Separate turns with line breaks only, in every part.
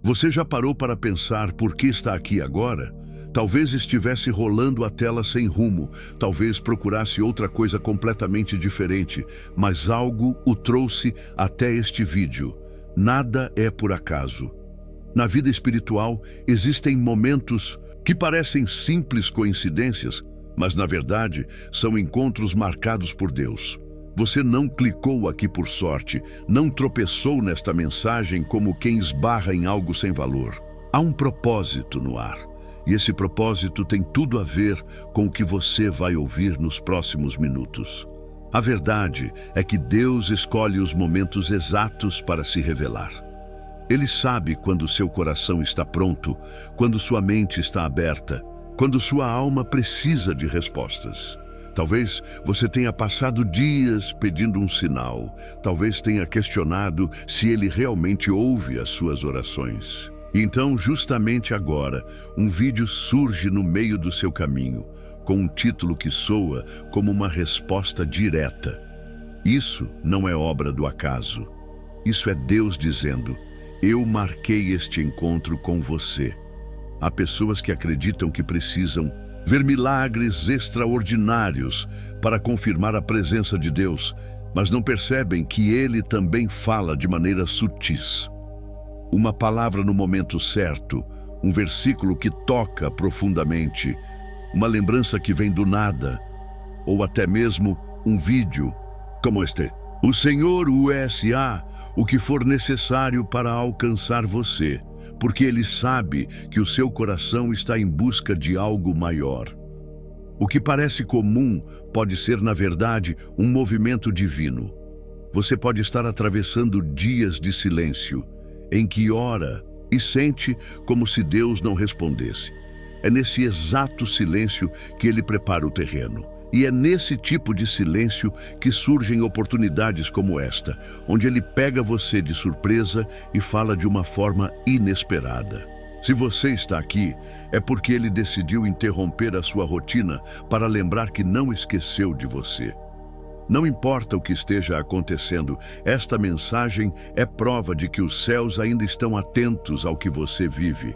Você já parou para pensar por que está aqui agora? Talvez estivesse rolando a tela sem rumo, talvez procurasse outra coisa completamente diferente, mas algo o trouxe até este vídeo. Nada é por acaso. Na vida espiritual, existem momentos que parecem simples coincidências, mas na verdade são encontros marcados por Deus. Você não clicou aqui por sorte, não tropeçou nesta mensagem como quem esbarra em algo sem valor. Há um propósito no ar, e esse propósito tem tudo a ver com o que você vai ouvir nos próximos minutos. A verdade é que Deus escolhe os momentos exatos para se revelar. Ele sabe quando seu coração está pronto, quando sua mente está aberta, quando sua alma precisa de respostas. Talvez você tenha passado dias pedindo um sinal. Talvez tenha questionado se ele realmente ouve as suas orações. Então, justamente agora, um vídeo surge no meio do seu caminho, com um título que soa como uma resposta direta. Isso não é obra do acaso. Isso é Deus dizendo: eu marquei este encontro com você. Há pessoas que acreditam que precisam ver milagres extraordinários para confirmar a presença de Deus, mas não percebem que Ele também fala de maneira sutis. Uma palavra no momento certo, um versículo que toca profundamente, uma lembrança que vem do nada, ou até mesmo um vídeo como este. O Senhor USA o que for necessário para alcançar você, porque Ele sabe que o seu coração está em busca de algo maior. O que parece comum pode ser, na verdade, um movimento divino. Você pode estar atravessando dias de silêncio, em que ora e sente como se Deus não respondesse. É nesse exato silêncio que Ele prepara o terreno. E é nesse tipo de silêncio que surgem oportunidades como esta, onde Ele pega você de surpresa e fala de uma forma inesperada. Se você está aqui, é porque Ele decidiu interromper a sua rotina para lembrar que não esqueceu de você. Não importa o que esteja acontecendo, esta mensagem é prova de que os céus ainda estão atentos ao que você vive.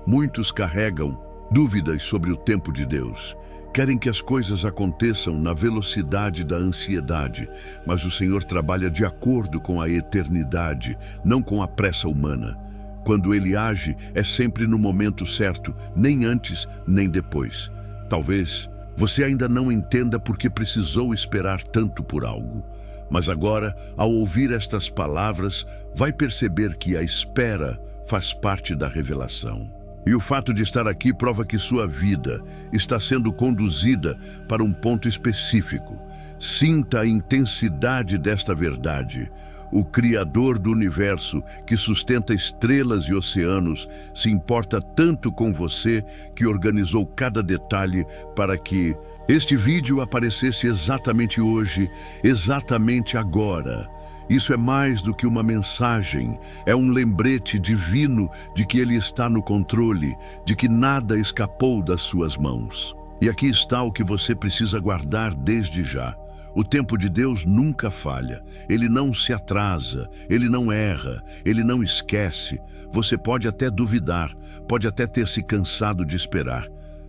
Muitos carregam dúvidas sobre o tempo de Deus. Querem que as coisas aconteçam na velocidade da ansiedade, mas o Senhor trabalha de acordo com a eternidade, não com a pressa humana. Quando Ele age, é sempre no momento certo, nem antes, nem depois. Talvez você ainda não entenda por que precisou esperar tanto por algo. Mas agora, ao ouvir estas palavras, vai perceber que a espera faz parte da revelação. E o fato de estar aqui prova que sua vida está sendo conduzida para um ponto específico. Sinta a intensidade desta verdade. O Criador do universo, que sustenta estrelas e oceanos, se importa tanto com você que organizou cada detalhe para que este vídeo aparecesse exatamente hoje, exatamente agora. Isso é mais do que uma mensagem, é um lembrete divino de que Ele está no controle, de que nada escapou das suas mãos. E aqui está o que você precisa guardar desde já. O tempo de Deus nunca falha, Ele não se atrasa, Ele não erra, Ele não esquece. Você pode até duvidar, pode até ter se cansado de esperar,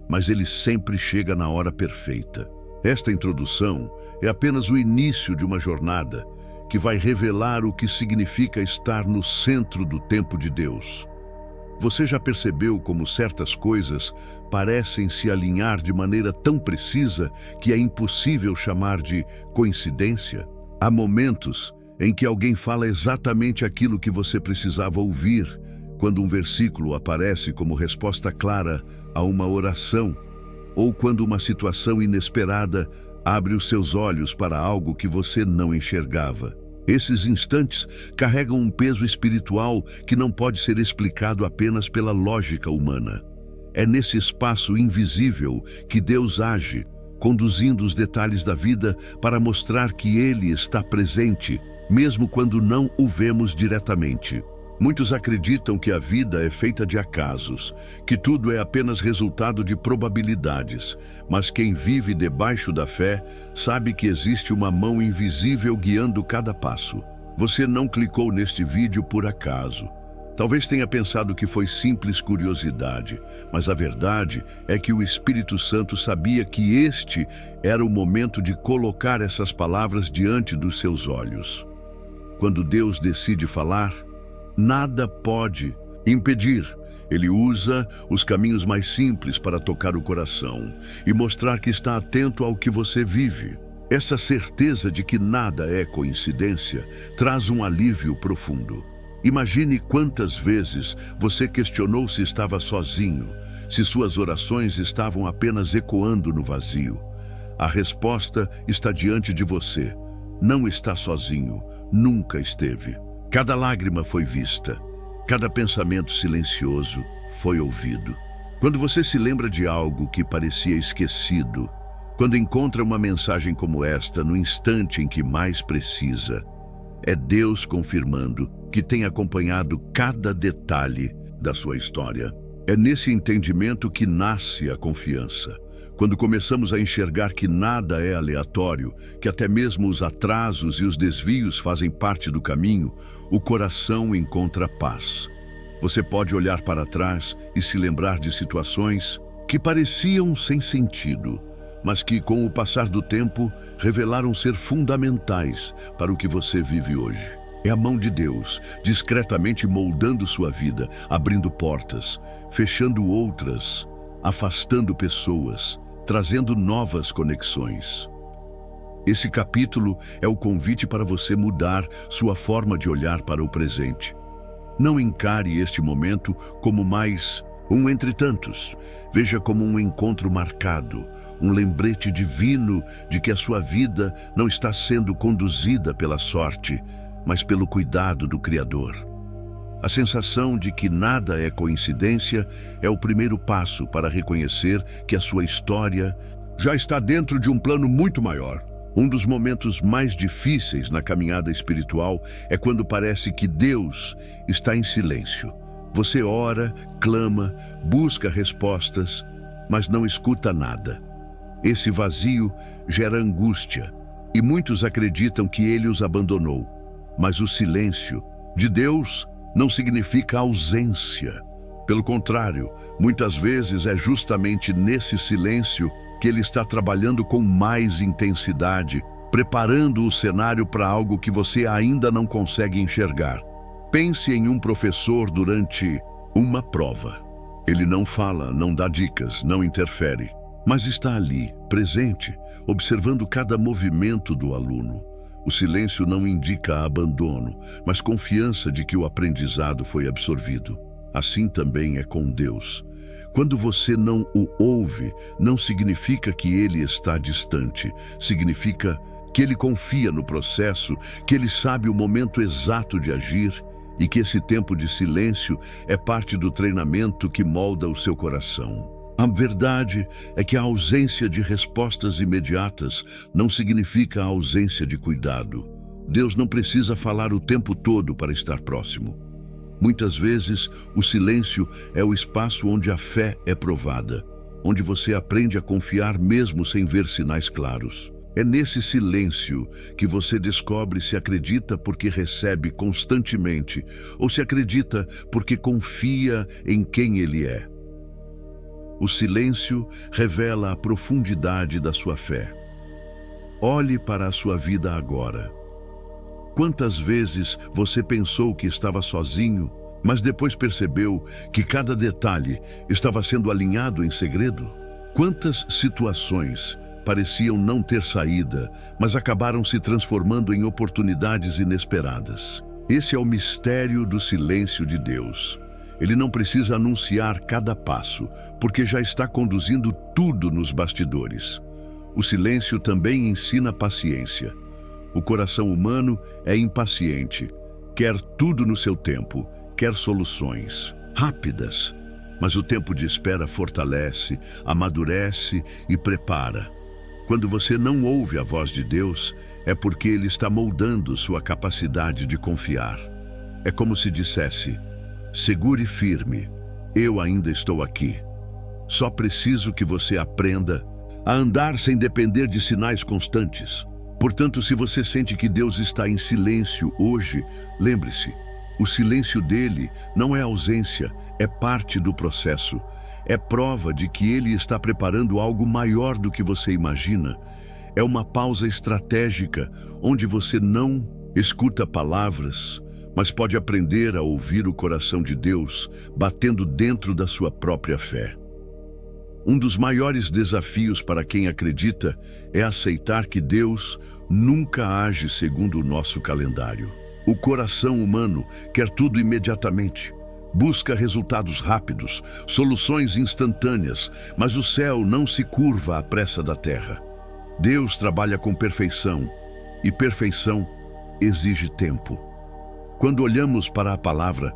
mas Ele sempre chega na hora perfeita. Esta introdução é apenas o início de uma jornada que vai revelar o que significa estar no centro do tempo de Deus. Você já percebeu como certas coisas parecem se alinhar de maneira tão precisa que é impossível chamar de coincidência? Há momentos em que alguém fala exatamente aquilo que você precisava ouvir, quando um versículo aparece como resposta clara a uma oração, ou quando uma situação inesperada abre os seus olhos para algo que você não enxergava. Esses instantes carregam um peso espiritual que não pode ser explicado apenas pela lógica humana. É nesse espaço invisível que Deus age, conduzindo os detalhes da vida para mostrar que Ele está presente, mesmo quando não o vemos diretamente. Muitos acreditam que a vida é feita de acasos, que tudo é apenas resultado de probabilidades, mas quem vive debaixo da fé sabe que existe uma mão invisível guiando cada passo. Você não clicou neste vídeo por acaso. Talvez tenha pensado que foi simples curiosidade, mas a verdade é que o Espírito Santo sabia que este era o momento de colocar essas palavras diante dos seus olhos. Quando Deus decide falar, nada pode impedir. Ele usa os caminhos mais simples para tocar o coração e mostrar que está atento ao que você vive. Essa certeza de que nada é coincidência traz um alívio profundo. Imagine quantas vezes você questionou se estava sozinho, se suas orações estavam apenas ecoando no vazio. A resposta está diante de você. Não está sozinho, nunca esteve. Cada lágrima foi vista, cada pensamento silencioso foi ouvido. Quando você se lembra de algo que parecia esquecido, quando encontra uma mensagem como esta no instante em que mais precisa, é Deus confirmando que tem acompanhado cada detalhe da sua história. É nesse entendimento que nasce a confiança. Quando começamos a enxergar que nada é aleatório, que até mesmo os atrasos e os desvios fazem parte do caminho, o coração encontra paz. Você pode olhar para trás e se lembrar de situações que pareciam sem sentido, mas que, com o passar do tempo, revelaram ser fundamentais para o que você vive hoje. É a mão de Deus, discretamente moldando sua vida, abrindo portas, fechando outras, afastando pessoas, trazendo novas conexões. Esse capítulo é o convite para você mudar sua forma de olhar para o presente. Não encare este momento como mais um entre tantos. Veja como um encontro marcado, um lembrete divino de que a sua vida não está sendo conduzida pela sorte, mas pelo cuidado do Criador. A sensação de que nada é coincidência é o primeiro passo para reconhecer que a sua história já está dentro de um plano muito maior. Um dos momentos mais difíceis na caminhada espiritual é quando parece que Deus está em silêncio. Você ora, clama, busca respostas, mas não escuta nada. Esse vazio gera angústia, e muitos acreditam que Ele os abandonou. Mas o silêncio de Deus não significa ausência. Pelo contrário, muitas vezes é justamente nesse silêncio que Ele está trabalhando com mais intensidade, preparando o cenário para algo que você ainda não consegue enxergar. Pense em um professor durante uma prova. Ele não fala, não dá dicas, não interfere, mas está ali, presente, observando cada movimento do aluno. O silêncio não indica abandono, mas confiança de que o aprendizado foi absorvido. Assim também é com Deus. Quando você não o ouve, não significa que Ele está distante. Significa que Ele confia no processo, que Ele sabe o momento exato de agir e que esse tempo de silêncio é parte do treinamento que molda o seu coração. A verdade é que a ausência de respostas imediatas não significa a ausência de cuidado. Deus não precisa falar o tempo todo para estar próximo. Muitas vezes, o silêncio é o espaço onde a fé é provada, onde você aprende a confiar mesmo sem ver sinais claros. É nesse silêncio que você descobre se acredita porque recebe constantemente ou se acredita porque confia em quem Ele é. O silêncio revela a profundidade da sua fé. Olhe para a sua vida agora. Quantas vezes você pensou que estava sozinho, mas depois percebeu que cada detalhe estava sendo alinhado em segredo? Quantas situações pareciam não ter saída, mas acabaram se transformando em oportunidades inesperadas? Esse é o mistério do silêncio de Deus. Ele não precisa anunciar cada passo, porque já está conduzindo tudo nos bastidores. O silêncio também ensina paciência. O coração humano é impaciente, quer tudo no seu tempo, quer soluções rápidas. Mas o tempo de espera fortalece, amadurece e prepara. Quando você não ouve a voz de Deus, é porque Ele está moldando sua capacidade de confiar. É como se dissesse: segure firme, eu ainda estou aqui. Só preciso que você aprenda a andar sem depender de sinais constantes. Portanto, se você sente que Deus está em silêncio hoje, lembre-se, O silêncio dele não é ausência, é parte do processo. É prova de que ele está preparando algo maior do que você imagina. É uma pausa estratégica, onde você não escuta palavras, mas pode aprender a ouvir o coração de Deus batendo dentro da sua própria fé. Um dos maiores desafios para quem acredita é aceitar que Deus nunca age segundo o nosso calendário. O coração humano quer tudo imediatamente. Busca resultados rápidos, soluções instantâneas, mas o céu não se curva à pressa da terra. Deus trabalha com perfeição, e perfeição exige tempo. Quando olhamos para a palavra,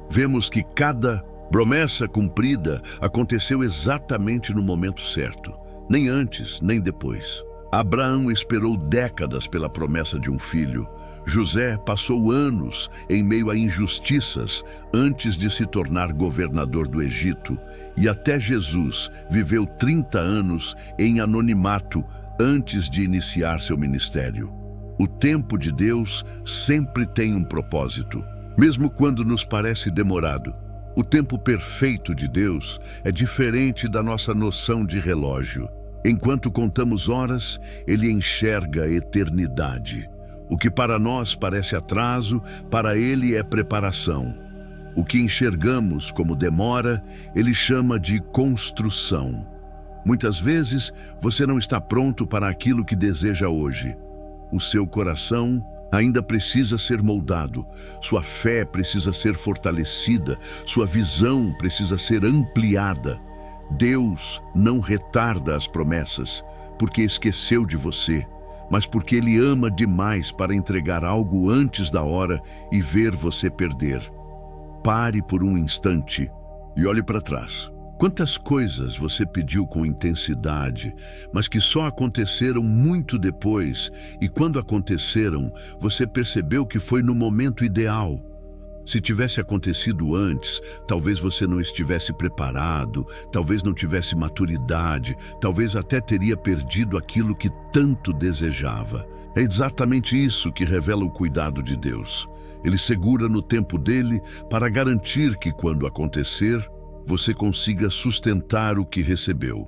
vemos que cada promessa cumprida aconteceu exatamente no momento certo, nem antes, nem depois. Abraão esperou décadas pela promessa de um filho. José passou anos em meio a injustiças antes de se tornar governador do Egito. E até Jesus viveu 30 anos em anonimato antes de iniciar seu ministério. O tempo de Deus sempre tem um propósito, mesmo quando nos parece demorado. O tempo perfeito de Deus é diferente da nossa noção de relógio. Enquanto contamos horas, Ele enxerga a eternidade. O que para nós parece atraso, para Ele é preparação. O que enxergamos como demora, Ele chama de construção. Muitas vezes, você não está pronto para aquilo que deseja hoje. O seu coração ainda precisa ser moldado, sua fé precisa ser fortalecida, sua visão precisa ser ampliada. Deus não retarda as promessas porque esqueceu de você, mas porque Ele ama demais para entregar algo antes da hora e ver você perder. Pare por um instante e olhe para trás. Quantas coisas você pediu com intensidade, mas que só aconteceram muito depois, e quando aconteceram, você percebeu que foi no momento ideal. Se tivesse acontecido antes, talvez você não estivesse preparado, talvez não tivesse maturidade, talvez até teria perdido aquilo que tanto desejava. É exatamente isso que revela o cuidado de Deus. Ele segura no tempo dele para garantir que, quando acontecer, você consiga sustentar o que recebeu.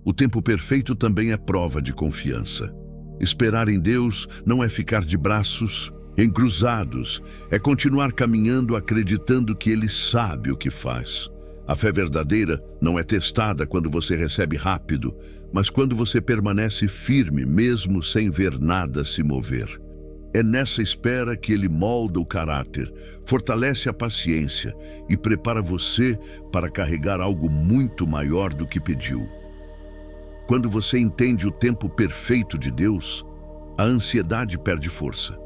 O tempo perfeito também é prova de confiança. Esperar em Deus não é ficar de braços encruzados, é continuar caminhando acreditando que Ele sabe o que faz. A fé verdadeira não é testada quando você recebe rápido, mas quando você permanece firme mesmo sem ver nada se mover. É nessa espera que Ele molda o caráter, fortalece a paciência e prepara você para carregar algo muito maior do que pediu. Quando você entende o tempo perfeito de Deus, a ansiedade perde força.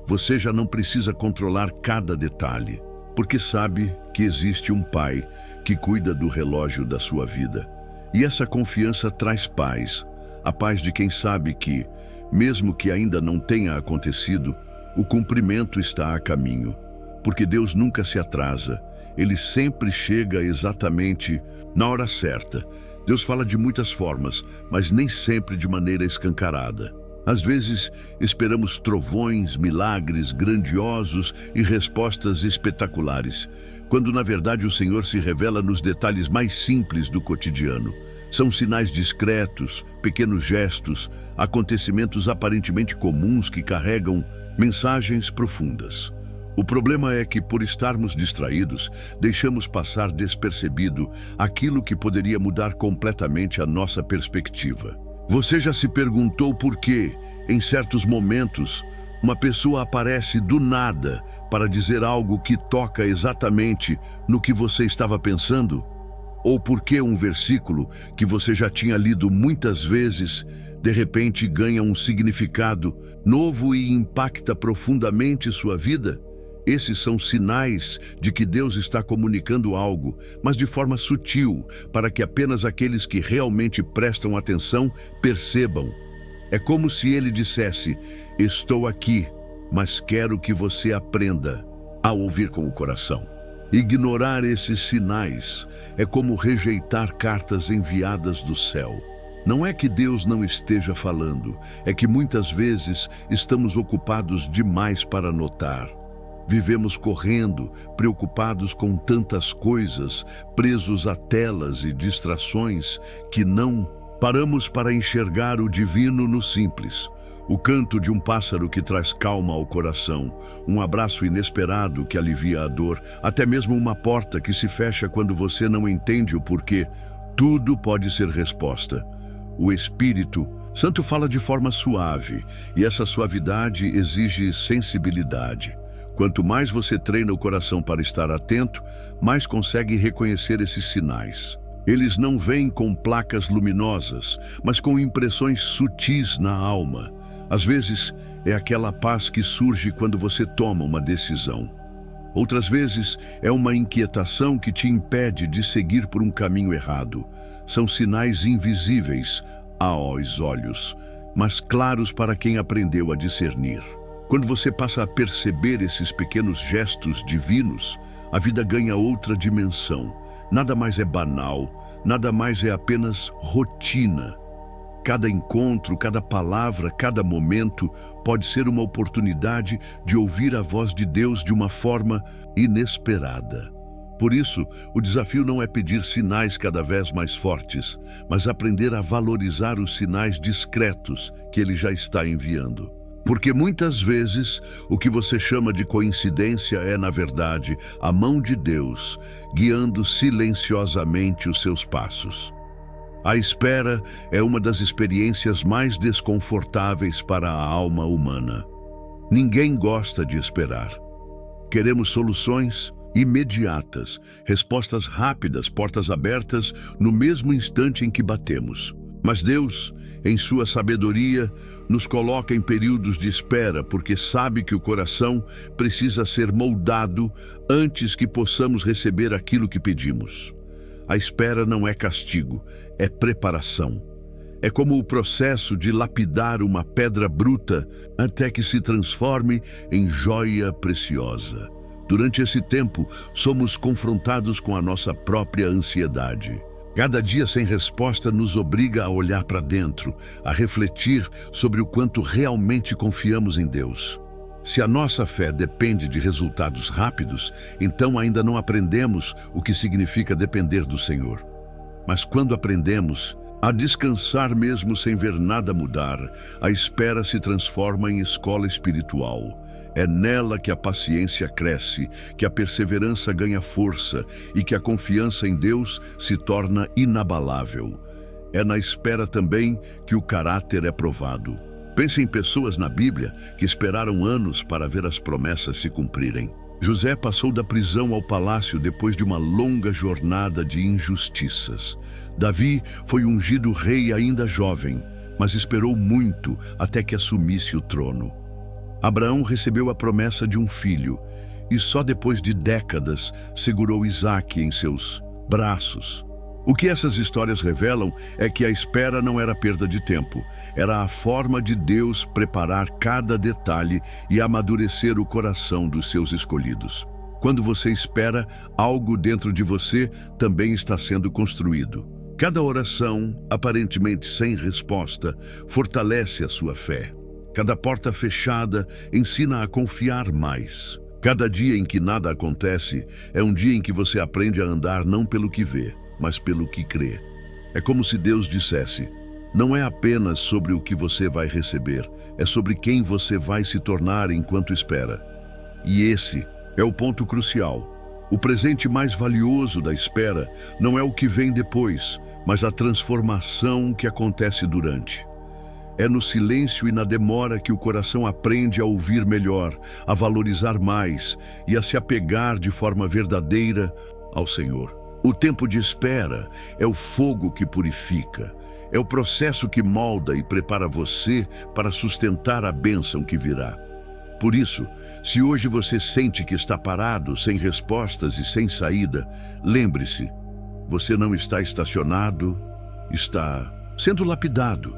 Você já não precisa controlar cada detalhe, porque sabe que existe um Pai que cuida do relógio da sua vida. E essa confiança traz paz, a paz de quem sabe que, mesmo que ainda não tenha acontecido, o cumprimento está a caminho. Porque Deus nunca se atrasa, Ele sempre chega exatamente na hora certa. Deus fala de muitas formas, mas nem sempre de maneira escancarada. Às vezes, esperamos trovões, milagres grandiosos e respostas espetaculares, quando na verdade o Senhor se revela nos detalhes mais simples do cotidiano. São sinais discretos, pequenos gestos, acontecimentos aparentemente comuns que carregam mensagens profundas. O problema é que, por estarmos distraídos, deixamos passar despercebido aquilo que poderia mudar completamente a nossa perspectiva. Você já se perguntou por que, em certos momentos, uma pessoa aparece do nada para dizer algo que toca exatamente no que você estava pensando? Ou por que um versículo que você já tinha lido muitas vezes, de repente ganha um significado novo e impacta profundamente sua vida? Esses são sinais de que Deus está comunicando algo, mas de forma sutil, para que apenas aqueles que realmente prestam atenção percebam. É como se Ele dissesse: estou aqui, mas quero que você aprenda a ouvir com o coração. Ignorar esses sinais é como rejeitar cartas enviadas do céu. Não é que Deus não esteja falando, é que muitas vezes estamos ocupados demais para notar. Vivemos correndo, preocupados com tantas coisas, presos a telas e distrações, que não paramos para enxergar o divino no simples. O canto de um pássaro que traz calma ao coração, um abraço inesperado que alivia a dor, até mesmo uma porta que se fecha quando você não entende o porquê. Tudo pode ser resposta. O Espírito Santo fala de forma suave, e essa suavidade exige sensibilidade. Quanto mais você treina o coração para estar atento, mais consegue reconhecer esses sinais. Eles não vêm com placas luminosas, mas com impressões sutis na alma. Às vezes, é aquela paz que surge quando você toma uma decisão. Outras vezes, é uma inquietação que te impede de seguir por um caminho errado. São sinais invisíveis aos olhos, mas claros para quem aprendeu a discernir. Quando você passa a perceber esses pequenos gestos divinos, a vida ganha outra dimensão. Nada mais é banal, nada mais é apenas rotina. Cada encontro, cada palavra, cada momento pode ser uma oportunidade de ouvir a voz de Deus de uma forma inesperada. Por isso, o desafio não é pedir sinais cada vez mais fortes, mas aprender a valorizar os sinais discretos que Ele já está enviando. Porque muitas vezes o que você chama de coincidência é, na verdade, a mão de Deus guiando silenciosamente os seus passos. A espera é uma das experiências mais desconfortáveis para a alma humana. Ninguém gosta de esperar. Queremos soluções imediatas, respostas rápidas, portas abertas no mesmo instante em que batemos. Mas Deus, em sua sabedoria, nos coloca em períodos de espera porque sabe que o coração precisa ser moldado antes que possamos receber aquilo que pedimos. A espera não é castigo, é preparação. É como o processo de lapidar uma pedra bruta até que se transforme em joia preciosa. Durante esse tempo, somos confrontados com a nossa própria ansiedade. Cada dia sem resposta nos obriga a olhar para dentro, a refletir sobre o quanto realmente confiamos em Deus. Se a nossa fé depende de resultados rápidos, então ainda não aprendemos o que significa depender do Senhor. Mas quando aprendemos a descansar mesmo sem ver nada mudar, a espera se transforma em escola espiritual. É nela que a paciência cresce, que a perseverança ganha força e que a confiança em Deus se torna inabalável. É na espera também que o caráter é provado. Pense em pessoas na Bíblia que esperaram anos para ver as promessas se cumprirem. José passou da prisão ao palácio depois de uma longa jornada de injustiças. Davi foi ungido rei ainda jovem, mas esperou muito até que assumisse o trono. Abraão recebeu a promessa de um filho e só depois de décadas segurou Isaque em seus braços. O que essas histórias revelam é que a espera não era perda de tempo, era a forma de Deus preparar cada detalhe e amadurecer o coração dos seus escolhidos. Quando você espera, algo dentro de você também está sendo construído. Cada oração, aparentemente sem resposta, fortalece a sua fé. Cada porta fechada ensina a confiar mais. Cada dia em que nada acontece é um dia em que você aprende a andar não pelo que vê, mas pelo que crê. É como se Deus dissesse: não é apenas sobre o que você vai receber, é sobre quem você vai se tornar enquanto espera. E esse é o ponto crucial. O presente mais valioso da espera não é o que vem depois, mas a transformação que acontece durante. É no silêncio e na demora que o coração aprende a ouvir melhor, a valorizar mais e a se apegar de forma verdadeira ao Senhor. O tempo de espera é o fogo que purifica, é o processo que molda e prepara você para sustentar a bênção que virá. Por isso, se hoje você sente que está parado, sem respostas e sem saída, lembre-se, você não está estacionado, está sendo lapidado.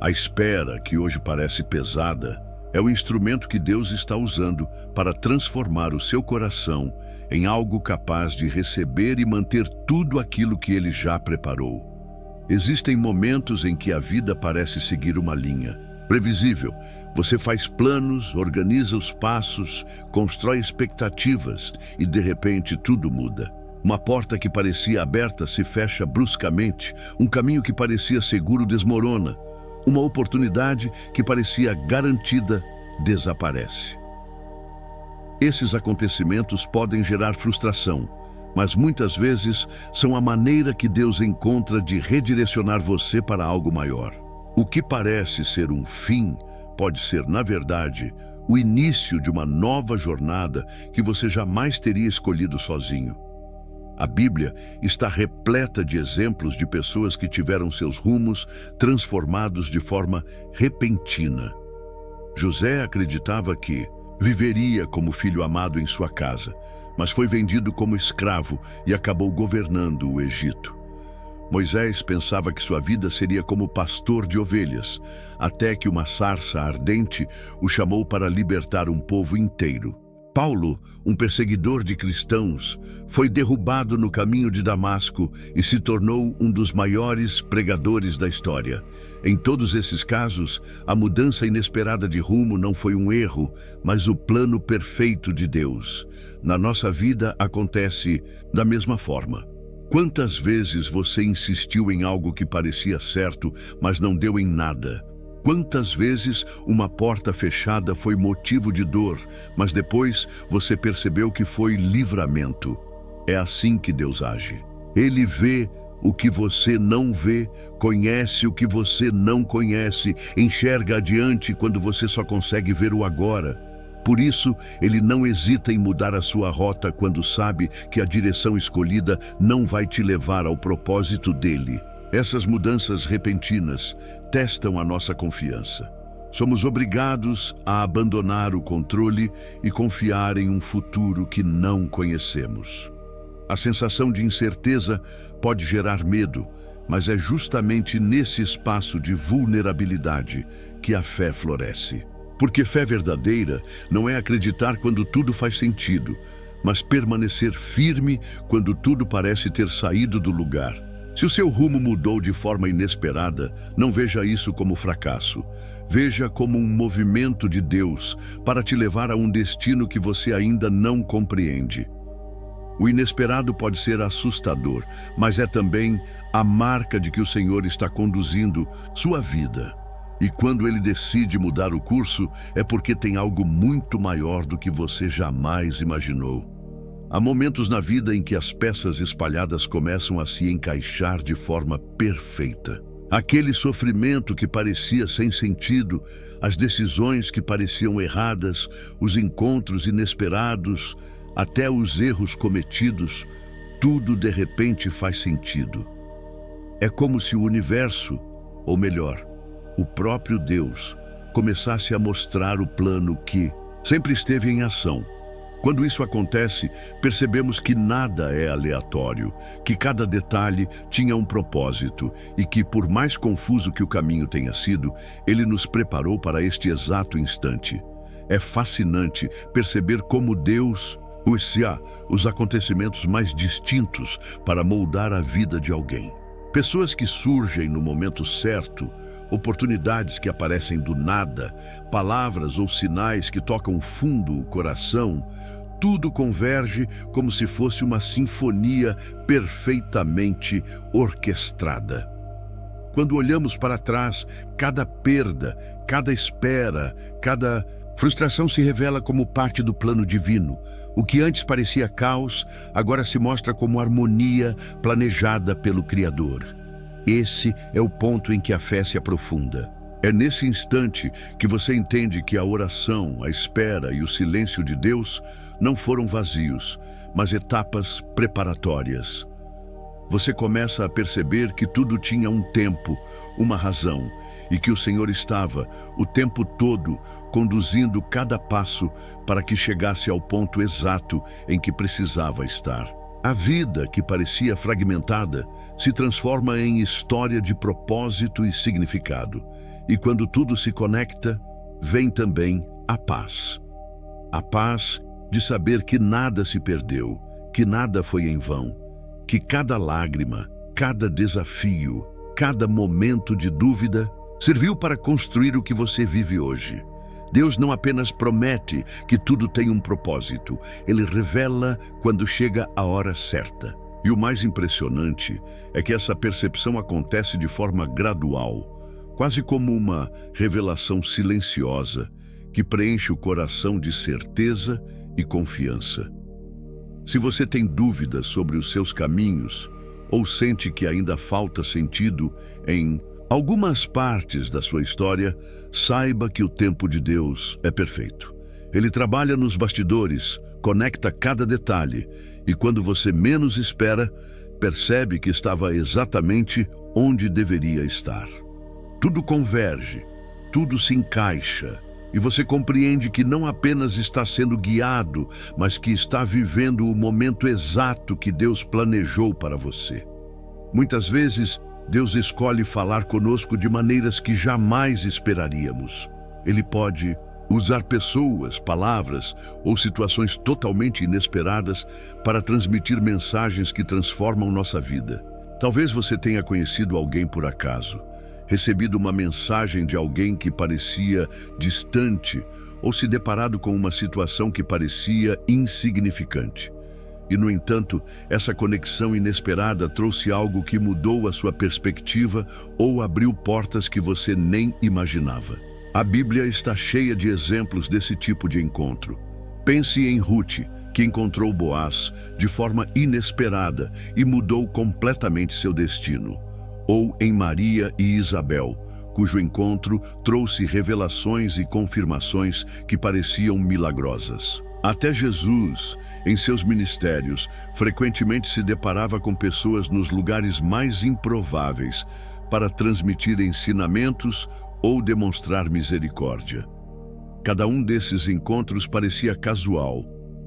A espera, que hoje parece pesada, é o instrumento que Deus está usando para transformar o seu coração em algo capaz de receber e manter tudo aquilo que Ele já preparou. Existem momentos em que a vida parece seguir uma linha. Previsível. Você faz planos, organiza os passos, constrói expectativas e, de repente, tudo muda. Uma porta que parecia aberta se fecha bruscamente, um caminho que parecia seguro desmorona, uma oportunidade que parecia garantida desaparece. Esses acontecimentos podem gerar frustração, mas muitas vezes são a maneira que Deus encontra de redirecionar você para algo maior. O que parece ser um fim pode ser, na verdade, o início de uma nova jornada que você jamais teria escolhido sozinho. A Bíblia está repleta de exemplos de pessoas que tiveram seus rumos transformados de forma repentina. José acreditava que viveria como filho amado em sua casa, mas foi vendido como escravo e acabou governando o Egito. Moisés pensava que sua vida seria como pastor de ovelhas, até que uma sarça ardente o chamou para libertar um povo inteiro. Paulo, um perseguidor de cristãos, foi derrubado no caminho de Damasco e se tornou um dos maiores pregadores da história. Em todos esses casos, a mudança inesperada de rumo não foi um erro, mas o plano perfeito de Deus. Na nossa vida acontece da mesma forma. Quantas vezes você insistiu em algo que parecia certo, mas não deu em nada? Quantas vezes uma porta fechada foi motivo de dor, mas depois você percebeu que foi livramento? É assim que Deus age. Ele vê o que você não vê, conhece o que você não conhece, enxerga adiante quando você só consegue ver o agora. Por isso, ele não hesita em mudar a sua rota quando sabe que a direção escolhida não vai te levar ao propósito dele. Essas mudanças repentinas testam a nossa confiança. Somos obrigados a abandonar o controle e confiar em um futuro que não conhecemos. A sensação de incerteza pode gerar medo, mas é justamente nesse espaço de vulnerabilidade que a fé floresce. Porque fé verdadeira não é acreditar quando tudo faz sentido, mas permanecer firme quando tudo parece ter saído do lugar. Se o seu rumo mudou de forma inesperada, não veja isso como fracasso. Veja como um movimento de Deus para te levar a um destino que você ainda não compreende. O inesperado pode ser assustador, mas é também a marca de que o Senhor está conduzindo sua vida. E quando ele decide mudar o curso, é porque tem algo muito maior do que você jamais imaginou. Há momentos na vida em que as peças espalhadas começam a se encaixar de forma perfeita. Aquele sofrimento que parecia sem sentido, as decisões que pareciam erradas, os encontros inesperados, até os erros cometidos, tudo de repente faz sentido. É como se o universo, ou melhor, o próprio Deus, começasse a mostrar o plano que sempre esteve em ação. Quando isso acontece, percebemos que nada é aleatório, que cada detalhe tinha um propósito e que, por mais confuso que o caminho tenha sido, ele nos preparou para este exato instante. É fascinante perceber como Deus usa os acontecimentos mais distintos para moldar a vida de alguém. Pessoas que surgem no momento certo, oportunidades que aparecem do nada, palavras ou sinais que tocam fundo o coração, tudo converge como se fosse uma sinfonia perfeitamente orquestrada. Quando olhamos para trás, cada perda, cada espera, cada frustração se revela como parte do plano divino. O que antes parecia caos, agora se mostra como harmonia planejada pelo Criador. Esse é o ponto em que a fé se aprofunda. É nesse instante que você entende que a oração, a espera e o silêncio de Deus não foram vazios, mas etapas preparatórias. Você começa a perceber que tudo tinha um tempo, uma razão, e que o Senhor estava, o tempo todo, conduzindo cada passo para que chegasse ao ponto exato em que precisava estar. A vida, que parecia fragmentada, se transforma em história de propósito e significado. E quando tudo se conecta, vem também a paz. A paz de saber que nada se perdeu, que nada foi em vão, que cada lágrima, cada desafio, cada momento de dúvida Serviu para construir o que você vive hoje. Deus não apenas promete que tudo tem um propósito, Ele revela quando chega a hora certa. E o mais impressionante é que essa percepção acontece de forma gradual, quase como uma revelação silenciosa que preenche o coração de certeza e confiança. Se você tem dúvidas sobre os seus caminhos ou sente que ainda falta sentido em algumas partes da sua história, saiba que o tempo de Deus é perfeito. Ele trabalha nos bastidores, conecta cada detalhe e quando você menos espera, percebe que estava exatamente onde deveria estar. Tudo converge, tudo se encaixa e você compreende que não apenas está sendo guiado, mas que está vivendo o momento exato que Deus planejou para você. Muitas vezes, Deus escolhe falar conosco de maneiras que jamais esperaríamos. Ele pode usar pessoas, palavras ou situações totalmente inesperadas para transmitir mensagens que transformam nossa vida. Talvez você tenha conhecido alguém por acaso, recebido uma mensagem de alguém que parecia distante ou se deparado com uma situação que parecia insignificante. E, no entanto, essa conexão inesperada trouxe algo que mudou a sua perspectiva ou abriu portas que você nem imaginava. A Bíblia está cheia de exemplos desse tipo de encontro. Pense em Ruth, que encontrou Boaz de forma inesperada e mudou completamente seu destino. Ou em Maria e Isabel, cujo encontro trouxe revelações e confirmações que pareciam milagrosas. Até Jesus, em seus ministérios, frequentemente se deparava com pessoas nos lugares mais improváveis para transmitir ensinamentos ou demonstrar misericórdia. Cada um desses encontros parecia casual,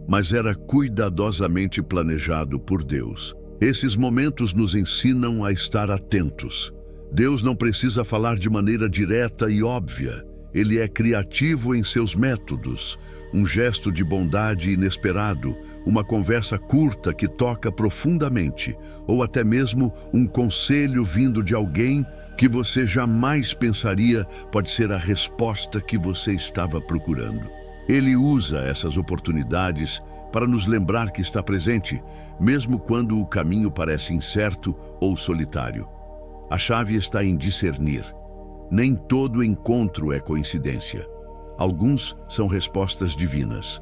mas era cuidadosamente planejado por Deus. Esses momentos nos ensinam a estar atentos. Deus não precisa falar de maneira direta e óbvia. Ele é criativo em seus métodos. Um gesto de bondade inesperado, uma conversa curta que toca profundamente, ou até mesmo um conselho vindo de alguém que você jamais pensaria pode ser a resposta que você estava procurando. Ele usa essas oportunidades para nos lembrar que está presente, mesmo quando o caminho parece incerto ou solitário. A chave está em discernir. Nem todo encontro é coincidência. Alguns são respostas divinas.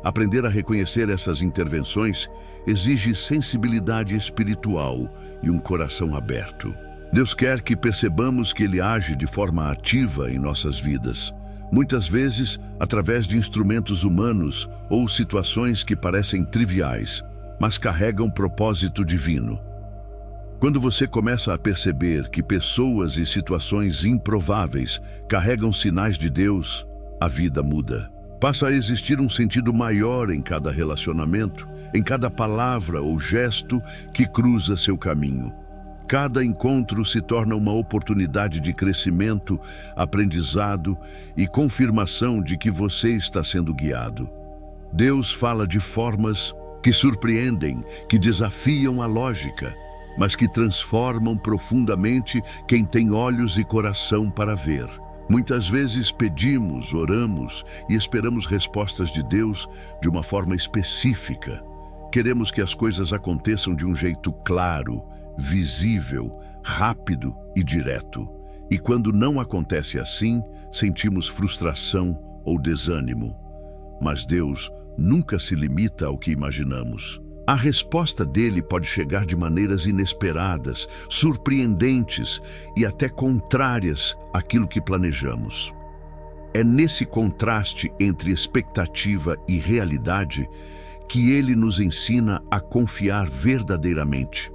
Aprender a reconhecer essas intervenções exige sensibilidade espiritual e um coração aberto. Deus quer que percebamos que Ele age de forma ativa em nossas vidas, muitas vezes através de instrumentos humanos ou situações que parecem triviais, mas carregam propósito divino. Quando você começa a perceber que pessoas e situações improváveis carregam sinais de Deus, a vida muda. Passa a existir um sentido maior em cada relacionamento, em cada palavra ou gesto que cruza seu caminho. Cada encontro se torna uma oportunidade de crescimento, aprendizado e confirmação de que você está sendo guiado. Deus fala de formas que surpreendem, que desafiam a lógica, mas que transformam profundamente quem tem olhos e coração para ver. Muitas vezes pedimos, oramos e esperamos respostas de Deus de uma forma específica. Queremos que as coisas aconteçam de um jeito claro, visível, rápido e direto. E quando não acontece assim, sentimos frustração ou desânimo. Mas Deus nunca se limita ao que imaginamos. A resposta dele pode chegar de maneiras inesperadas, surpreendentes e até contrárias àquilo que planejamos. É nesse contraste entre expectativa e realidade que ele nos ensina a confiar verdadeiramente.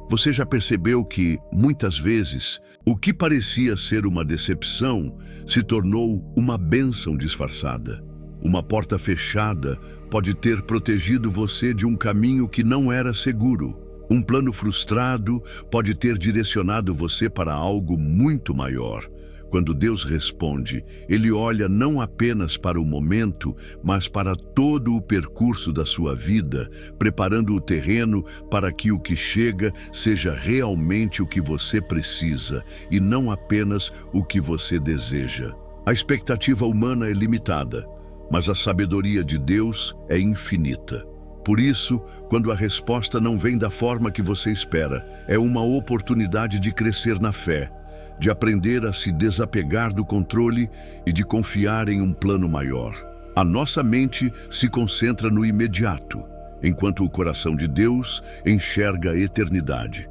Você já percebeu que, muitas vezes, o que parecia ser uma decepção se tornou uma bênção disfarçada? Uma porta fechada pode ter protegido você de um caminho que não era seguro. Um plano frustrado pode ter direcionado você para algo muito maior, Quando Deus responde, Ele olha não apenas para o momento, mas para todo o percurso da sua vida, preparando o terreno para que o que chega seja realmente o que você precisa e não apenas o que você deseja. A expectativa humana é limitada, mas a sabedoria de Deus é infinita. Por isso, quando a resposta não vem da forma que você espera, é uma oportunidade de crescer na fé, de aprender a se desapegar do controle e de confiar em um plano maior. A nossa mente se concentra no imediato, enquanto o coração de Deus enxerga a eternidade.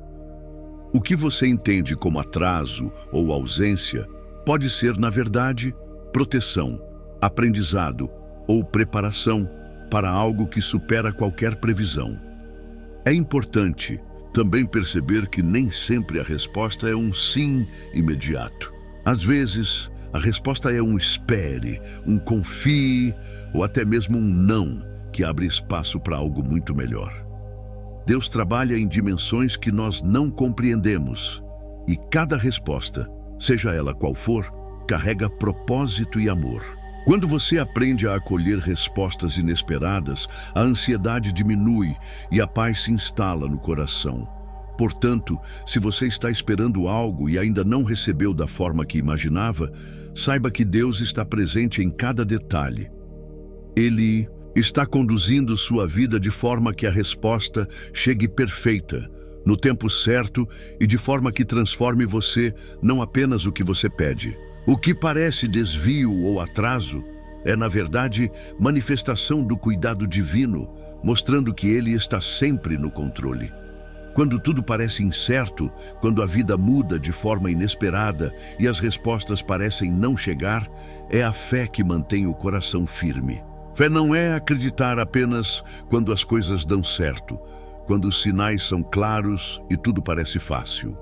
O que você entende como atraso ou ausência pode ser, na verdade, proteção, aprendizado ou preparação para algo que supera qualquer previsão. É importante também perceber que nem sempre a resposta é um sim imediato. Às vezes, a resposta é um espere, um confie ou até mesmo um não, que abre espaço para algo muito melhor. Deus trabalha em dimensões que nós não compreendemos, e cada resposta, seja ela qual for, carrega propósito e amor. Quando você aprende a acolher respostas inesperadas, a ansiedade diminui e a paz se instala no coração. Portanto, se você está esperando algo e ainda não recebeu da forma que imaginava, saiba que Deus está presente em cada detalhe. Ele está conduzindo sua vida de forma que a resposta chegue perfeita, no tempo certo e de forma que transforme você, não apenas o que você pede. O que parece desvio ou atraso é, na verdade, manifestação do cuidado divino, mostrando que Ele está sempre no controle. Quando tudo parece incerto, quando a vida muda de forma inesperada e as respostas parecem não chegar, é a fé que mantém o coração firme. Fé não é acreditar apenas quando as coisas dão certo, quando os sinais são claros e tudo parece fácil.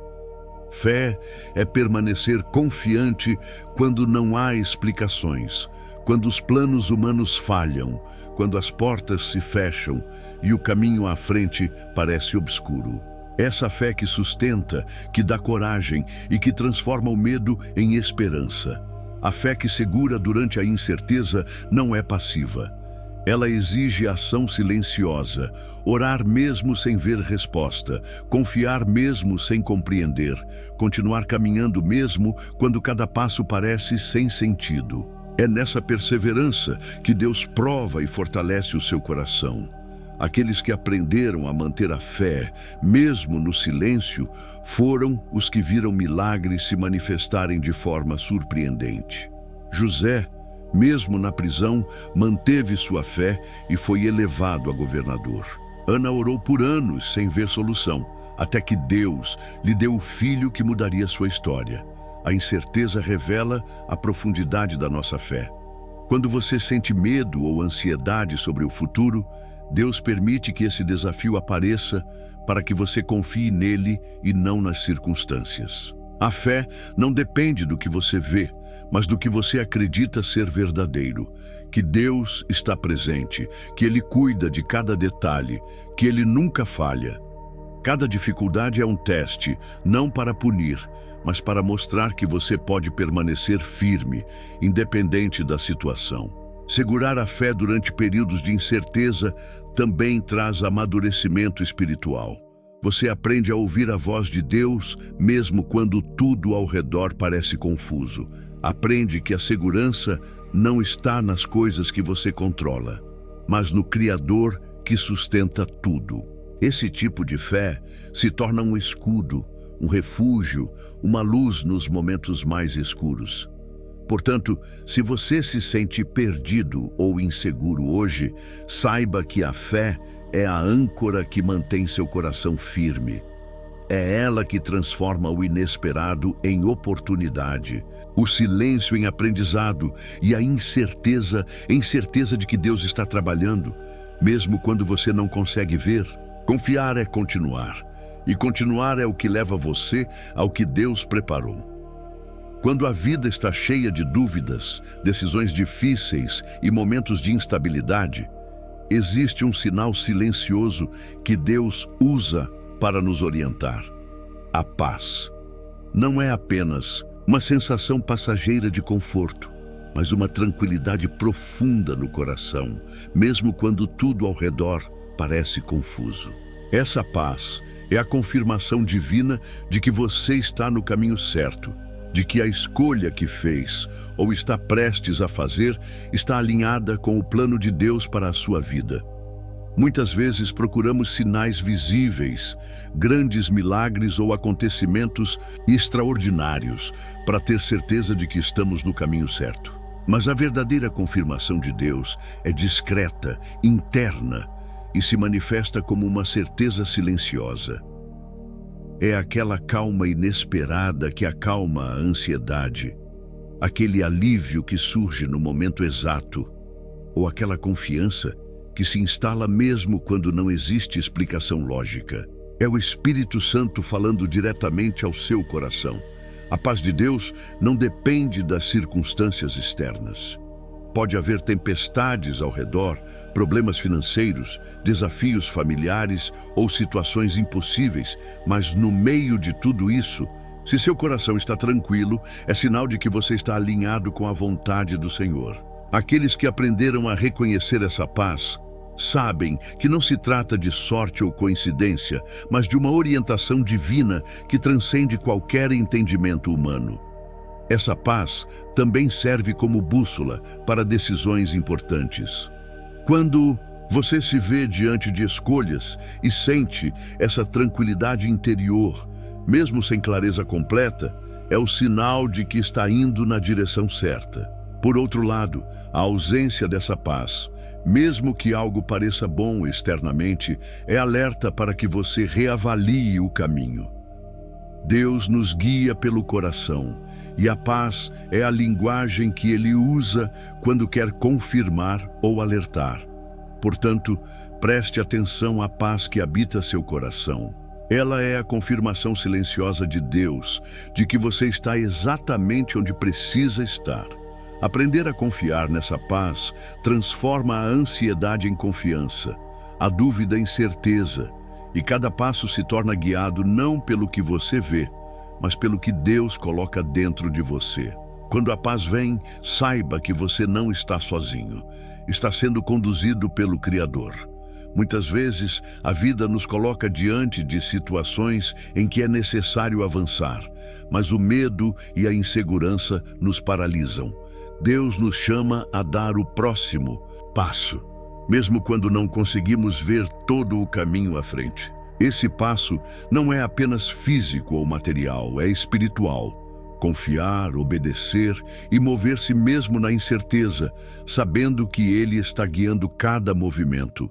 Fé é permanecer confiante quando não há explicações, quando os planos humanos falham, quando as portas se fecham e o caminho à frente parece obscuro. Essa fé que sustenta, que dá coragem e que transforma o medo em esperança. A fé que segura durante a incerteza não é passiva. Ela exige ação silenciosa, orar mesmo sem ver resposta, confiar mesmo sem compreender, continuar caminhando mesmo quando cada passo parece sem sentido. É nessa perseverança que Deus prova e fortalece o seu coração. Aqueles que aprenderam a manter a fé, mesmo no silêncio, foram os que viram milagres se manifestarem de forma surpreendente. José, mesmo na prisão, manteve sua fé e foi elevado a governador. Ana orou por anos sem ver solução, até que Deus lhe deu o filho que mudaria sua história. A incerteza revela a profundidade da nossa fé. Quando você sente medo ou ansiedade sobre o futuro, Deus permite que esse desafio apareça para que você confie nele e não nas circunstâncias. A fé não depende do que você vê, mas do que você acredita ser verdadeiro, que Deus está presente, que Ele cuida de cada detalhe, que Ele nunca falha. Cada dificuldade é um teste, não para punir, mas para mostrar que você pode permanecer firme, independente da situação. Segurar a fé durante períodos de incerteza também traz amadurecimento espiritual. Você aprende a ouvir a voz de Deus, mesmo quando tudo ao redor parece confuso. Aprende que a segurança não está nas coisas que você controla, mas no Criador que sustenta tudo. Esse tipo de fé se torna um escudo, um refúgio, uma luz nos momentos mais escuros. Portanto, se você se sente perdido ou inseguro hoje, saiba que a fé é a âncora que mantém seu coração firme. É ela que transforma o inesperado em oportunidade, o silêncio em aprendizado e a incerteza em certeza de que Deus está trabalhando, mesmo quando você não consegue ver. Confiar é continuar, e continuar é o que leva você ao que Deus preparou. Quando a vida está cheia de dúvidas, decisões difíceis e momentos de instabilidade, existe um sinal silencioso que Deus usa para nos orientar. A paz. Não é apenas Uma sensação passageira de conforto, mas uma tranquilidade profunda no coração, mesmo quando tudo ao redor parece confuso. Essa paz é a confirmação divina de que você está no caminho certo, de que a escolha que fez ou está prestes a fazer está alinhada com o plano de Deus para a sua vida. Muitas vezes procuramos sinais visíveis, grandes milagres ou acontecimentos extraordinários para ter certeza de que estamos no caminho certo. Mas a verdadeira confirmação de Deus é discreta, interna e se manifesta como uma certeza silenciosa. É aquela calma inesperada que acalma a ansiedade, aquele alívio que surge no momento exato, ou aquela confiança que se instala mesmo quando não existe explicação lógica. É o Espírito Santo falando diretamente ao seu coração. A paz de Deus não depende das circunstâncias externas. Pode haver tempestades ao redor, problemas financeiros, desafios familiares ou situações impossíveis, mas no meio de tudo isso, se seu coração está tranquilo, é sinal de que você está alinhado com a vontade do Senhor. Aqueles que aprenderam a reconhecer essa paz sabem que não se trata de sorte ou coincidência, mas de uma orientação divina que transcende qualquer entendimento humano. Essa paz também serve como bússola para decisões importantes. Quando você se vê diante de escolhas e sente essa tranquilidade interior, mesmo sem clareza completa, é o sinal de que está indo na direção certa. Por outro lado, a ausência dessa paz, mesmo que algo pareça bom externamente, é alerta para que você reavalie o caminho. Deus nos guia pelo coração, e a paz é a linguagem que Ele usa quando quer confirmar ou alertar. Portanto, preste atenção à paz que habita seu coração. Ela é a confirmação silenciosa de Deus, de que você está exatamente onde precisa estar. Aprender a confiar nessa paz transforma a ansiedade em confiança, a dúvida em certeza, e cada passo se torna guiado não pelo que você vê, mas pelo que Deus coloca dentro de você. Quando a paz vem, saiba que você não está sozinho, está sendo conduzido pelo Criador. Muitas vezes, a vida nos coloca diante de situações em que é necessário avançar, mas o medo e a insegurança nos paralisam. Deus nos chama a dar o próximo passo, mesmo quando não conseguimos ver todo o caminho à frente. Esse passo não é apenas físico ou material, é espiritual. Confiar, obedecer e mover-se mesmo na incerteza, sabendo que Ele está guiando cada movimento.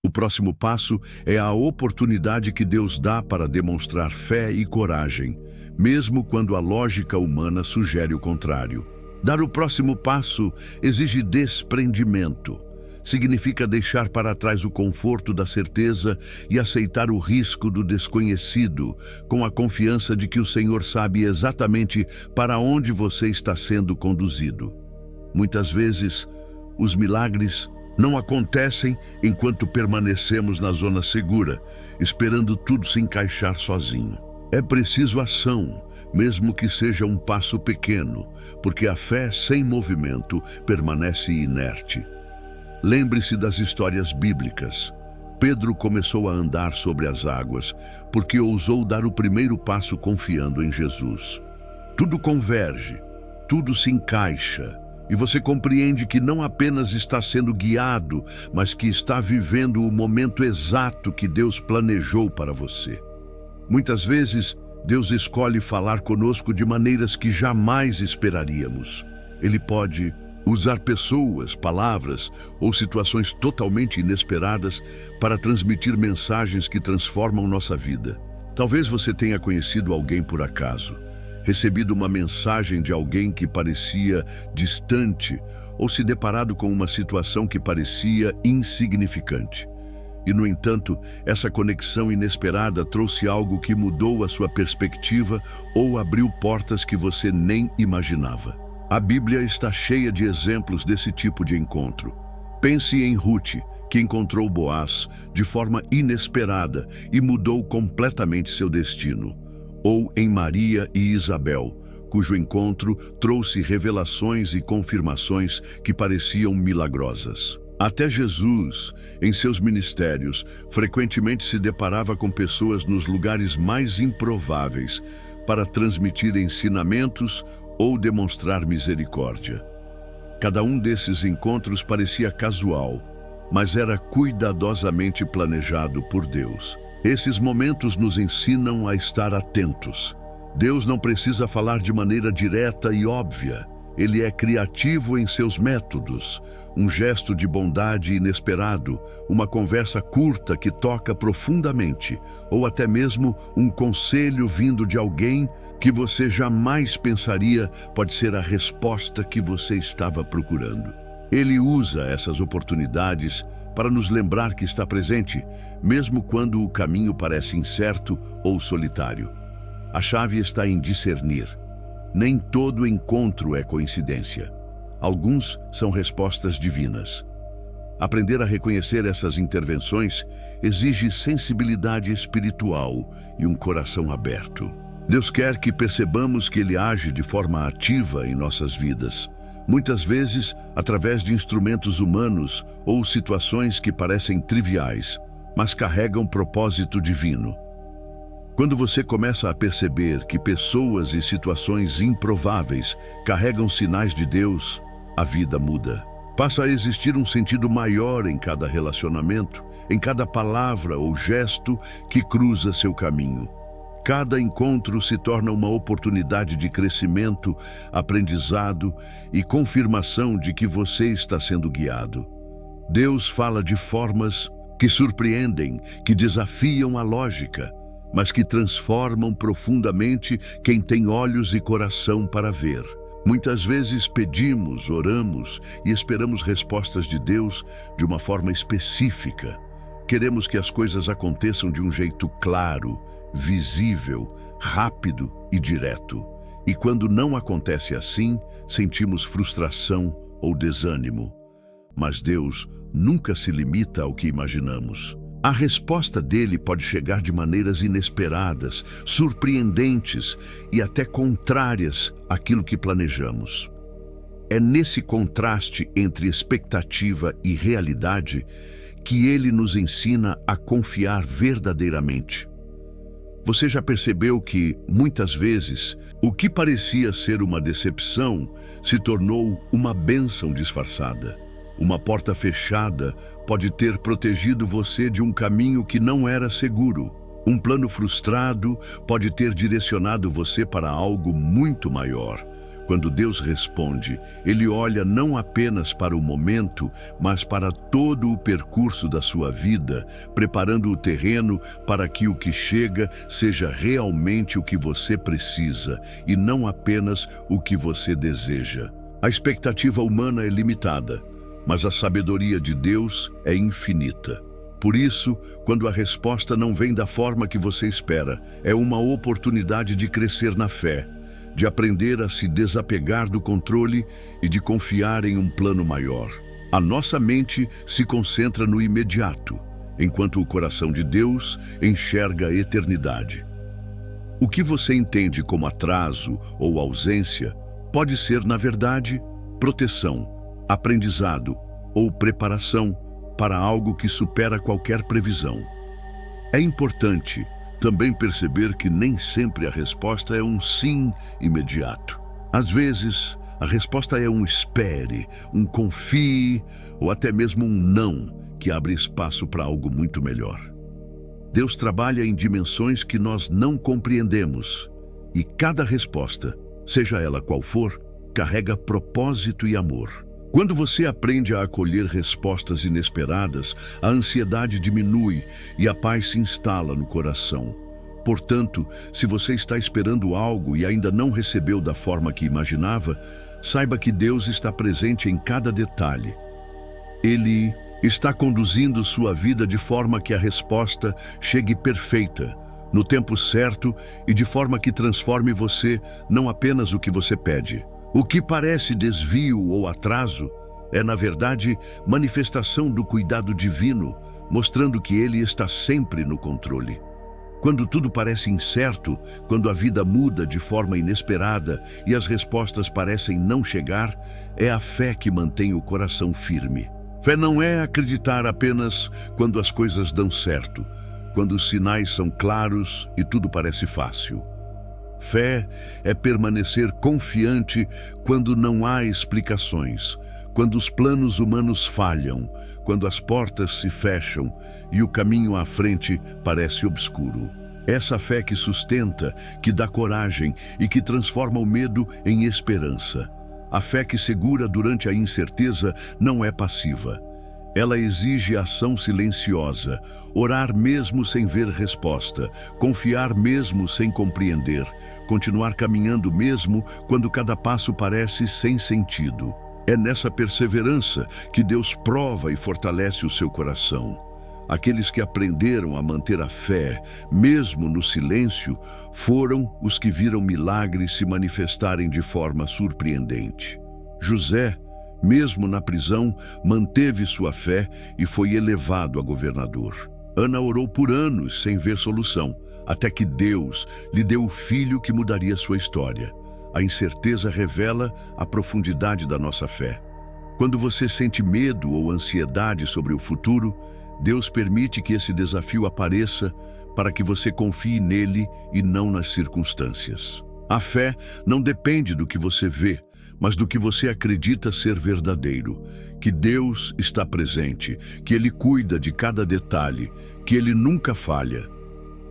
O próximo passo é a oportunidade que Deus dá para demonstrar fé e coragem, mesmo quando a lógica humana sugere o contrário. Dar o próximo passo exige desprendimento. Significa deixar para trás o conforto da certeza e aceitar o risco do desconhecido, com a confiança de que o Senhor sabe exatamente para onde você está sendo conduzido. Muitas vezes, os milagres não acontecem enquanto permanecemos na zona segura, esperando tudo se encaixar sozinho. É preciso ação, mesmo que seja um passo pequeno, porque a fé sem movimento permanece inerte. Lembre-se das histórias bíblicas. Pedro começou a andar sobre as águas porque ousou dar o primeiro passo confiando em Jesus. Tudo converge, tudo se encaixa, e você compreende que não apenas está sendo guiado, mas que está vivendo o momento exato que Deus planejou para você. Muitas vezes, Deus escolhe falar conosco de maneiras que jamais esperaríamos. Ele pode usar pessoas, palavras ou situações totalmente inesperadas para transmitir mensagens que transformam nossa vida. Talvez você tenha conhecido alguém por acaso, recebido uma mensagem de alguém que parecia distante ou se deparado com uma situação que parecia insignificante. E, no entanto, essa conexão inesperada trouxe algo que mudou a sua perspectiva ou abriu portas que você nem imaginava. A Bíblia está cheia de exemplos desse tipo de encontro. Pense em Ruth, que encontrou Boaz de forma inesperada e mudou completamente seu destino. Ou em Maria e Isabel, cujo encontro trouxe revelações e confirmações que pareciam milagrosas. Até Jesus, em seus ministérios, frequentemente se deparava com pessoas nos lugares mais improváveis para transmitir ensinamentos ou demonstrar misericórdia. Cada um desses encontros parecia casual, mas era cuidadosamente planejado por Deus. Esses momentos nos ensinam a estar atentos. Deus não precisa falar de maneira direta e óbvia. Ele é criativo em seus métodos. Um gesto de bondade inesperado, uma conversa curta que toca profundamente, ou até mesmo um conselho vindo de alguém que você jamais pensaria pode ser a resposta que você estava procurando. Ele usa essas oportunidades para nos lembrar que está presente, mesmo quando o caminho parece incerto ou solitário. A chave está em discernir. Nem todo encontro é coincidência. Alguns são respostas divinas. Aprender a reconhecer essas intervenções exige sensibilidade espiritual e um coração aberto. Deus quer que percebamos que Ele age de forma ativa em nossas vidas, muitas vezes através de instrumentos humanos ou situações que parecem triviais, mas carregam propósito divino. Quando você começa a perceber que pessoas e situações improváveis carregam sinais de Deus, a vida muda. Passa a existir um sentido maior em cada relacionamento, em cada palavra ou gesto que cruza seu caminho. Cada encontro se torna uma oportunidade de crescimento, aprendizado e confirmação de que você está sendo guiado. Deus fala de formas que surpreendem, que desafiam a lógica, mas que transformam profundamente quem tem olhos e coração para ver. Muitas vezes pedimos, oramos e esperamos respostas de Deus de uma forma específica. Queremos que as coisas aconteçam de um jeito claro, visível, rápido e direto. E quando não acontece assim, sentimos frustração ou desânimo. Mas Deus nunca se limita ao que imaginamos. A resposta dele pode chegar de maneiras inesperadas, surpreendentes e até contrárias àquilo que planejamos. É nesse contraste entre expectativa e realidade que ele nos ensina a confiar verdadeiramente. Você já percebeu que, muitas vezes, o que parecia ser uma decepção se tornou uma bênção disfarçada? Uma porta fechada pode ter protegido você de um caminho que não era seguro. Um plano frustrado pode ter direcionado você para algo muito maior. Quando Deus responde, Ele olha não apenas para o momento, mas para todo o percurso da sua vida, preparando o terreno para que o que chega seja realmente o que você precisa e não apenas o que você deseja. A expectativa humana é limitada, mas a sabedoria de Deus é infinita. Por isso, quando a resposta não vem da forma que você espera, é uma oportunidade de crescer na fé, de aprender a se desapegar do controle e de confiar em um plano maior. A nossa mente se concentra no imediato, enquanto o coração de Deus enxerga a eternidade. O que você entende como atraso ou ausência pode ser, na verdade, proteção, aprendizado ou preparação para algo que supera qualquer previsão. É importante também perceber que nem sempre a resposta é um sim imediato. Às vezes, a resposta é um espere, um confie ou até mesmo um não, que abre espaço para algo muito melhor. Deus trabalha em dimensões que nós não compreendemos, e cada resposta, seja ela qual for, carrega propósito e amor. Quando você aprende a acolher respostas inesperadas, a ansiedade diminui e a paz se instala no coração. Portanto, se você está esperando algo e ainda não recebeu da forma que imaginava, saiba que Deus está presente em cada detalhe. Ele está conduzindo sua vida de forma que a resposta chegue perfeita, no tempo certo e de forma que transforme você, não apenas o que você pede. O que parece desvio ou atraso é, na verdade, manifestação do cuidado divino, mostrando que Ele está sempre no controle. Quando tudo parece incerto, quando a vida muda de forma inesperada e as respostas parecem não chegar, é a fé que mantém o coração firme. Fé não é acreditar apenas quando as coisas dão certo, quando os sinais são claros e tudo parece fácil. Fé é permanecer confiante quando não há explicações, quando os planos humanos falham, quando as portas se fecham e o caminho à frente parece obscuro. Essa fé que sustenta, que dá coragem e que transforma o medo em esperança. A fé que segura durante a incerteza não é passiva. Ela exige ação silenciosa, orar mesmo sem ver resposta, confiar mesmo sem compreender, continuar caminhando mesmo quando cada passo parece sem sentido. É nessa perseverança que Deus prova e fortalece o seu coração. Aqueles que aprenderam a manter a fé, mesmo no silêncio, foram os que viram milagres se manifestarem de forma surpreendente. José, mesmo na prisão, manteve sua fé e foi elevado a governador. Ana orou por anos sem ver solução, até que Deus lhe deu o filho que mudaria sua história. A incerteza revela a profundidade da nossa fé. Quando você sente medo ou ansiedade sobre o futuro, Deus permite que esse desafio apareça para que você confie nele e não nas circunstâncias. A fé não depende do que você vê, mas do que você acredita ser verdadeiro, que Deus está presente, que Ele cuida de cada detalhe, que Ele nunca falha.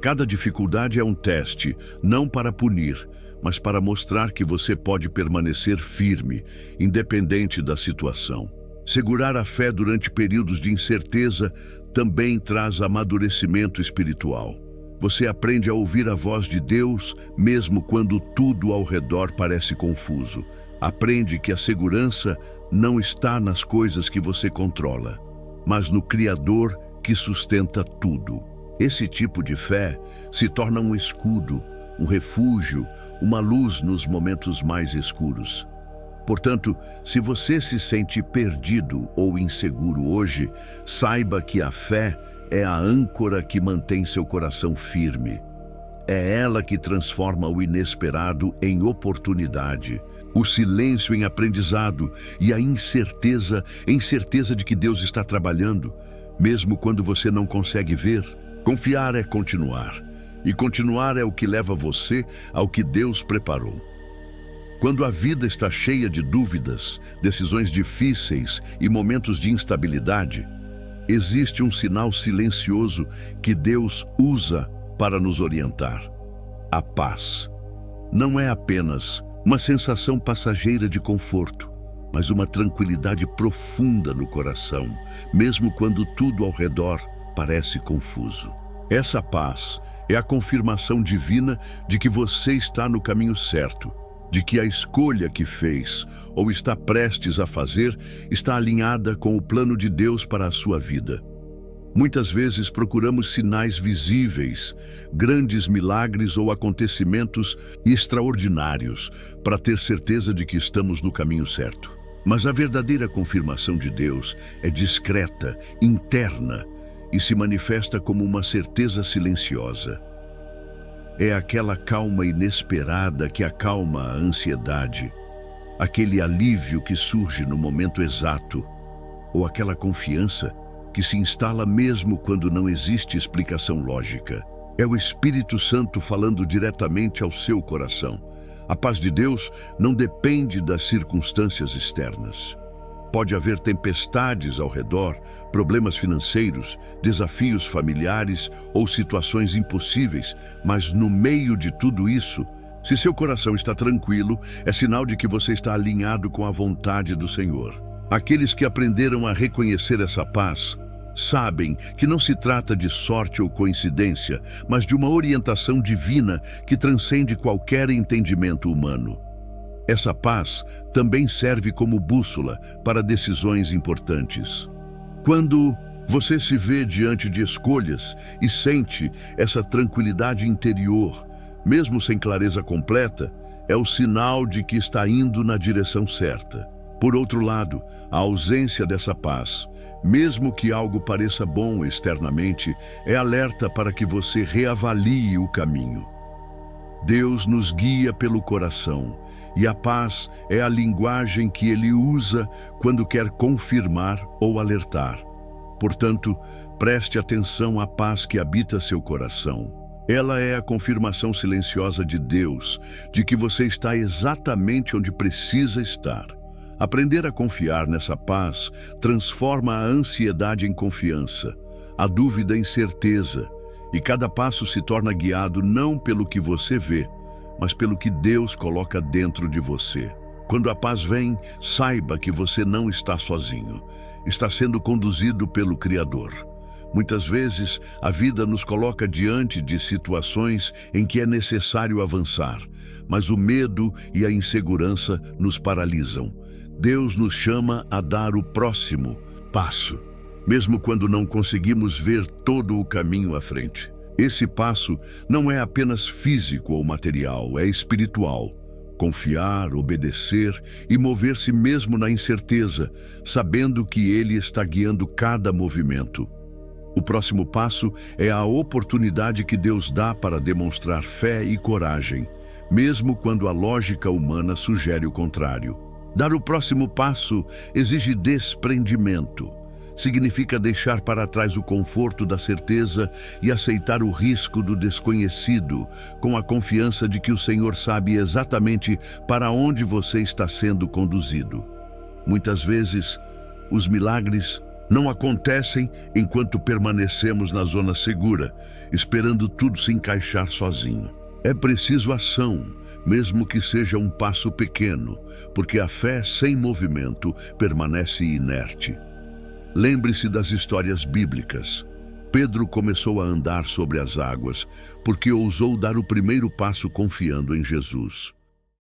Cada dificuldade é um teste, não para punir, mas para mostrar que você pode permanecer firme, independente da situação. Segurar a fé durante períodos de incerteza também traz amadurecimento espiritual. Você aprende a ouvir a voz de Deus, mesmo quando tudo ao redor parece confuso. Aprende que a segurança não está nas coisas que você controla, mas no Criador que sustenta tudo. Esse tipo de fé se torna um escudo, um refúgio, uma luz nos momentos mais escuros. Portanto, se você se sente perdido ou inseguro hoje, saiba que a fé é a âncora que mantém seu coração firme. É ela que transforma o inesperado em oportunidade, o silêncio em aprendizado e a incerteza em certeza de que Deus está trabalhando, mesmo quando você não consegue ver. Confiar é continuar, e continuar é o que leva você ao que Deus preparou. Quando a vida está cheia de dúvidas, decisões difíceis e momentos de instabilidade, existe um sinal silencioso que Deus usa para nos orientar. A paz. Não é apenas uma sensação passageira de conforto, mas uma tranquilidade profunda no coração, mesmo quando tudo ao redor parece confuso. Essa paz é a confirmação divina de que você está no caminho certo, de que a escolha que fez ou está prestes a fazer está alinhada com o plano de Deus para a sua vida. Muitas vezes procuramos sinais visíveis, grandes milagres ou acontecimentos extraordinários para ter certeza de que estamos no caminho certo. Mas a verdadeira confirmação de Deus é discreta, interna e se manifesta como uma certeza silenciosa. É aquela calma inesperada que acalma a ansiedade, aquele alívio que surge no momento exato, ou aquela confiança que se instala mesmo quando não existe explicação lógica. É o Espírito Santo falando diretamente ao seu coração. A paz de Deus não depende das circunstâncias externas. Pode haver tempestades ao redor, problemas financeiros, desafios familiares ou situações impossíveis, mas no meio de tudo isso, se seu coração está tranquilo, é sinal de que você está alinhado com a vontade do Senhor. Aqueles que aprenderam a reconhecer essa paz sabem que não se trata de sorte ou coincidência, mas de uma orientação divina que transcende qualquer entendimento humano. Essa paz também serve como bússola para decisões importantes. Quando você se vê diante de escolhas e sente essa tranquilidade interior, mesmo sem clareza completa, é o sinal de que está indo na direção certa. Por outro lado, a ausência dessa paz, mesmo que algo pareça bom externamente, é alerta para que você reavalie o caminho. Deus nos guia pelo coração, e a paz é a linguagem que Ele usa quando quer confirmar ou alertar. Portanto, preste atenção à paz que habita seu coração. Ela é a confirmação silenciosa de Deus, de que você está exatamente onde precisa estar. Aprender a confiar nessa paz transforma a ansiedade em confiança, a dúvida em certeza, e cada passo se torna guiado não pelo que você vê, mas pelo que Deus coloca dentro de você. Quando a paz vem, saiba que você não está sozinho. Está sendo conduzido pelo Criador. Muitas vezes, a vida nos coloca diante de situações em que é necessário avançar, mas o medo e a insegurança nos paralisam. Deus nos chama a dar o próximo passo, mesmo quando não conseguimos ver todo o caminho à frente. Esse passo não é apenas físico ou material, é espiritual. Confiar, obedecer e mover-se mesmo na incerteza, sabendo que Ele está guiando cada movimento. O próximo passo é a oportunidade que Deus dá para demonstrar fé e coragem, mesmo quando a lógica humana sugere o contrário. Dar o próximo passo exige desprendimento. Significa deixar para trás o conforto da certeza e aceitar o risco do desconhecido, com a confiança de que o Senhor sabe exatamente para onde você está sendo conduzido. Muitas vezes, os milagres não acontecem enquanto permanecemos na zona segura, esperando tudo se encaixar sozinho. É preciso ação, mesmo que seja um passo pequeno, porque a fé sem movimento permanece inerte. Lembre-se das histórias bíblicas. Pedro começou a andar sobre as águas porque ousou dar o primeiro passo confiando em Jesus.